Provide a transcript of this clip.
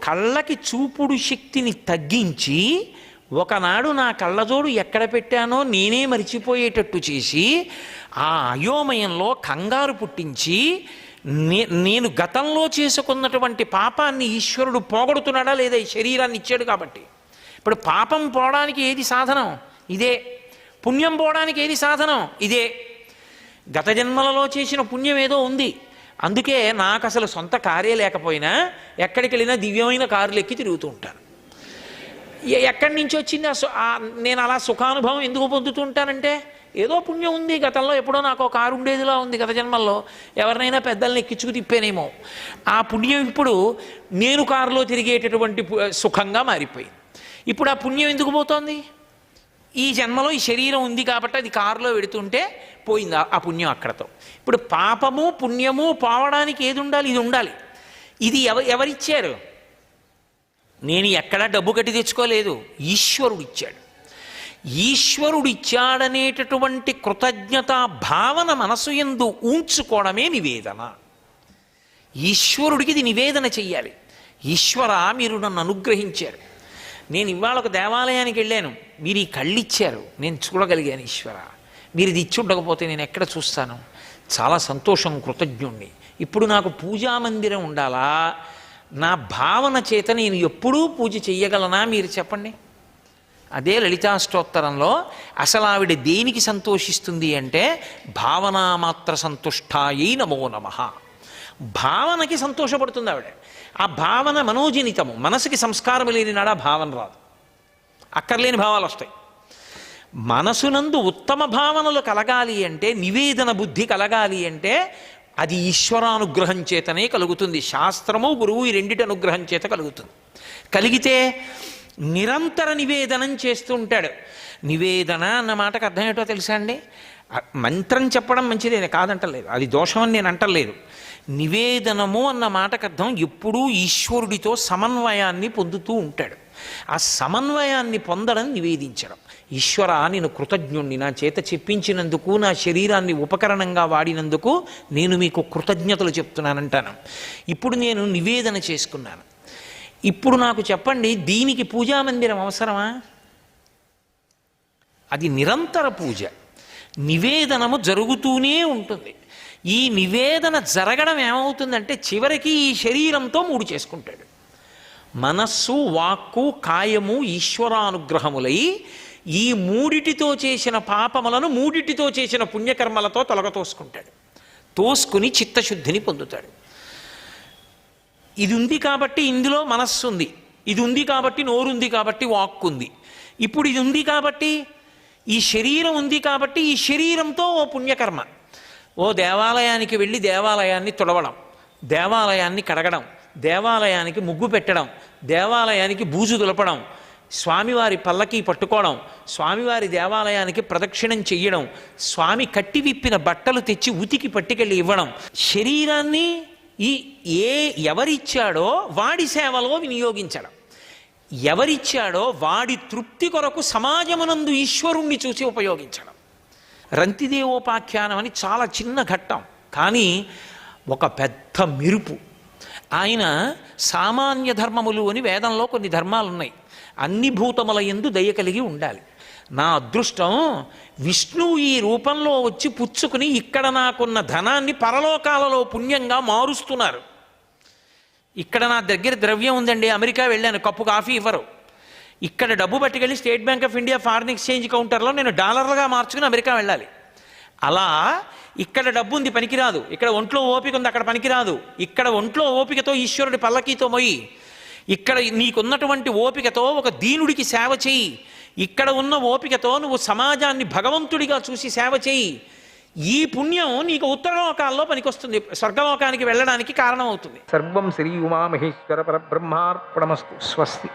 కళ్ళకి చూపుడు శక్తిని తగ్గించి ఒకనాడు నా కళ్ళజోడు ఎక్కడ పెట్టానో నేనే మరిచిపోయేటట్టు చేసి ఆ అయోమయంలో కంగారు పుట్టించి నేను గతంలో చేసుకున్నటువంటి పాపాన్ని ఈశ్వరుడు పోగొడుతున్నాడా లేదా ఈ శరీరాన్ని ఇచ్చాడు కాబట్టి. ఇప్పుడు పాపం పోవడానికి ఏది సాధనం? ఇదే. పుణ్యం పోవడానికి ఏది సాధనం? ఇదే. గత జన్మలలో చేసిన పుణ్యం ఏదో ఉంది. అందుకే నాకు అసలు సొంత కారే లేకపోయినా ఎక్కడికి వెళ్ళినా దివ్యమైన కారులు ఎక్కి తిరుగుతూ ఉంటాను. ఎక్కడి నుంచి వచ్చింది నేను అలా సుఖానుభవం ఎందుకు పొందుతూ ఉంటానంటే ఏదో పుణ్యం ఉంది. గతంలో ఎప్పుడో నాకు ఒక కారు ఉండేదిలా ఉంది. గత జన్మల్లో ఎవరినైనా పెద్దల్ని ఎక్కించుకు తిప్పేనేమో. ఆ పుణ్యం ఇప్పుడు నేను కారులో తిరిగేటటువంటి సుఖంగా మారిపోయింది. ఇప్పుడు ఆ పుణ్యం ఎందుకు పోతోంది? ఈ జన్మలో ఈ శరీరం ఉంది కాబట్టి అది కారులో వెడుతుంటే పోయింది ఆ పుణ్యం అక్కడతో. ఇప్పుడు పాపము పుణ్యము పోవడానికి ఏది ఉండాలి? ఇది ఉండాలి. ఇది ఎవరిచ్చారు? నేను ఎక్కడా డబ్బు కట్టి తెచ్చుకోలేదు, ఈశ్వరుడు ఇచ్చాడు. ఈశ్వరుడు ఇచ్చాడనేటటువంటి కృతజ్ఞతా భావన మనసు యందు ఉంచుకోవడమే నివేదన. ఈశ్వరుడికి ఇది నివేదన చెయ్యాలి. ఈశ్వర, మీరు నన్ను అనుగ్రహించారు. నేను ఇవాళ ఒక దేవాలయానికి వెళ్ళాను, మీరు ఈ కళ్ళు ఇచ్చారు, నేను చూడగలిగాను. ఈశ్వర, మీరు ఇది ఇచ్చి ఉండకపోతే నేను ఎక్కడ చూస్తాను? చాలా సంతోషం, కృతజ్ఞుణ్ణి. ఇప్పుడు నాకు పూజా మందిరం ఉండాలా? నా భావన చేత నేను ఎప్పుడూ పూజ చెయ్యగలనా? మీరు చెప్పండి. అదే లలితాష్టోత్తరంలో అసలు ఆవిడ దేనికి సంతోషిస్తుంది అంటే భావనామాత్ర సంతుష్టాయై నమో నమః. భావనకి సంతోషపడుతుంది ఆవిడ. ఆ భావన మనోజనితము. మనసుకి సంస్కారం లేని నాడు ఆ భావన రాదు, అక్కర్లేని భావాలు వస్తాయి. మనసునందు ఉత్తమ భావనలు కలగాలి అంటే, నివేదన బుద్ధి కలగాలి అంటే అది ఈశ్వరానుగ్రహం చేతనే కలుగుతుంది. శాస్త్రము గురువు ఈ రెండిటి అనుగ్రహం చేత కలుగుతుంది. కలిగితే నిరంతర నివేదనం చేస్తూ ఉంటాడు. నివేదన అన్న మాటకు అర్థం ఏంటో తెలుసా అండి? మంత్రం చెప్పడం మంచిదే, కాదంటలేదు, అది దోషమని నేను అంటలేదు. నివేదనము అన్న మాటకు అర్థం ఎప్పుడూ ఈశ్వరుడితో సమన్వయాన్ని పొందుతూ ఉంటాడు. ఆ సమన్వయాన్ని పొందడం నివేదించడం. ఈశ్వర, నేను కృతజ్ఞుణ్ణి, నా చేత చెప్పించినందుకు, నా శరీరాన్ని ఉపకరణంగా వాడినందుకు నేను మీకు కృతజ్ఞతలు చెప్తున్నానంటాను. ఇప్పుడు నేను నివేదన చేసుకున్నాను. ఇప్పుడు నాకు చెప్పండి, దీనికి పూజామందిరం అవసరమా? అది నిరంతర పూజ. నివేదనము జరుగుతూనే ఉంటుంది. ఈ నివేదన జరగడం ఏమవుతుందంటే చివరికి ఈ శరీరంతో మూడు చేసుకుంటాడు. మనస్సు, వాక్కు, కాయము ఈశ్వరానుగ్రహములై ఈ మూడిటితో చేసిన పాపములను మూడిటితో చేసిన పుణ్యకర్మలతో తొలగతోసుకుంటాడు. తోసుకుని చిత్తశుద్ధిని పొందుతాడు. ఇది ఉంది కాబట్టి ఇందులో మనస్సు ఉంది, ఇది ఉంది కాబట్టి నోరుంది, కాబట్టి వాక్కు ఉంది. ఇప్పుడు ఇది ఉంది కాబట్టి ఈ శరీరం ఉంది కాబట్టి ఈ శరీరంతో ఓ పుణ్యకర్మ. ఓ దేవాలయానికి వెళ్ళి దేవాలయాన్ని తుడవడం, దేవాలయాన్ని కడగడం, దేవాలయానికి ముగ్గు పెట్టడం, దేవాలయానికి బూజు దులపడం, స్వామివారి పల్లకి పట్టుకోవడం, స్వామివారి దేవాలయానికి ప్రదక్షిణం చెయ్యడం, స్వామి కట్టి విప్పిన బట్టలు తెచ్చి ఉతికి పట్టుకెళ్ళి ఇవ్వడం. శరీరాన్ని ఎవరిచ్చాడో వాడి సేవలో వినియోగించడం. ఎవరిచ్చాడో వాడి తృప్తి కొరకు సమాజమునందు ఈశ్వరుణ్ణి చూసి ఉపయోగించడం. రంతిదేవోపాఖ్యానం అని చాలా చిన్న ఘట్టం, కానీ ఒక పెద్ద మెరుపు. ఆయన సామాన్య ధర్మములు అని వేదంలో కొన్ని ధర్మాలు ఉన్నాయి. అన్ని భూతముల యందు దయ కలిగి ఉండాలి. నా అదృష్టం, విష్ణువు ఈ రూపంలో వచ్చి పుచ్చుకుని ఇక్కడ నాకున్న ధనాన్ని పరలోకాలలో పుణ్యంగా మారుస్తున్నారు. ఇక్కడ నా దగ్గర ద్రవ్యం ఉందండి, అమెరికా వెళ్ళాను, కప్పు కాఫీ ఇవ్వరు. ఇక్కడ డబ్బు పట్టుకెళ్ళి state bank of India foreign exchange కౌంటర్లో నేను డాలర్లుగా మార్చుకుని అమెరికా వెళ్ళాలి. అలా ఇక్కడ డబ్బు ఉంది, పనికిరాదు. ఇక్కడ ఒంట్లో ఓపిక ఉంది, అక్కడ పనికిరాదు. ఇక్కడ ఒంట్లో ఓపికతో ఈశ్వరుడి పల్లకీతో మొయ్యి. ఇక్కడ నీకున్నటువంటి ఓపికతో ఒక దీనుడికి సేవ చేయి. ఇక్కడ ఉన్న ఓపికతో నువ్వు సమాజాన్ని భగవంతుడిగా చూసి సేవ చేయి. ఈ పుణ్యం నీకు ఉత్తరలోకాల్లో పనికొస్తుంది, స్వర్గలోకానికి వెళ్ళడానికి కారణం అవుతుంది. సర్వం శ్రీ ఉమామహేశ్వర పరబ్రహ్మార్పణమస్తు. స్వస్తి.